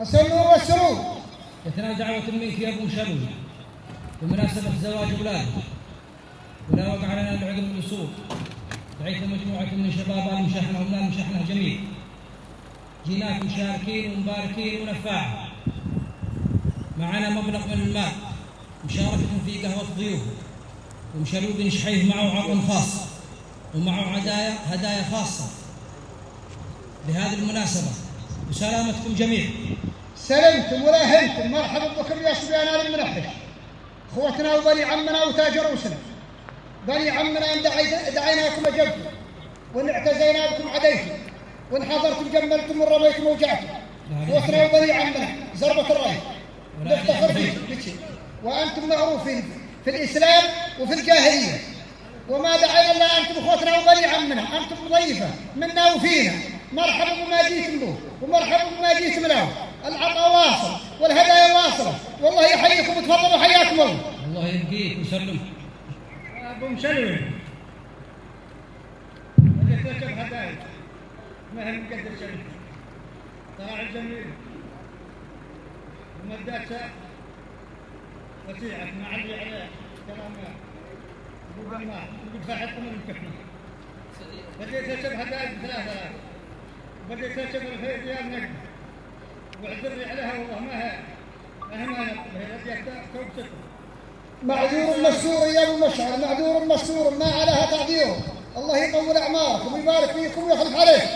النور والسرور. يتنا دعوة منك يا أبو شلو بمناسبة زواج أولاد، ولا وقع لنا العذر بالوصول، دعيت مجموعة من شباب المشحنة ومن المشحنة جميع، جيناك مشاركين ومباركين ونفاعة، معنا مبلغ من المال مشاركة في قهوة ضيوف، ومشلو بن شحيح معه عرض خاص ومعه هدايا خاصة بهذه المناسبة، وسلامتكم جميع. سلمتم ولا هنتم، مرحبا بكم يا صبيان المنحش، اخوتنا وبني عمنا وتاج رؤوسنا، بني عمنا ان دعيناكم اجبتم، وان اعتزينا بكم عديتم، وان حضرتم جملتم ورميتم وجعتم. اخوتنا وبني عمنا زربة الراي نفتخر فيكم، وانتم معروفين في الاسلام وفي الجاهليه، وما دعينا الا انتم اخوتنا وبني عمنا، انتم ضيفه منا وفينا، مرحبا بما جيتم له ومرحبا بما جيتم له، العطاء واصل والهدايا واصله، والله يحييكم وتفضلوا حياكم الله. الله يبقيك ويسلمك. ابو مشلول بدك تركب هدايا ما هي مقدر شريك طلع الجميل ومدات وسيعك ما علي عليه كلام ابو بناء يقول فاحكم من الكفن. بديت اركب هدايا ب3000 بديت اركب ريال نقد واعذرني عليها والله ما هي توبتك. معذور مسرور يا ابو مشعر، معذور مسرور ما عليها تعذير، الله يطول اعماركم ويبارك فيكم ويخلف عليكم.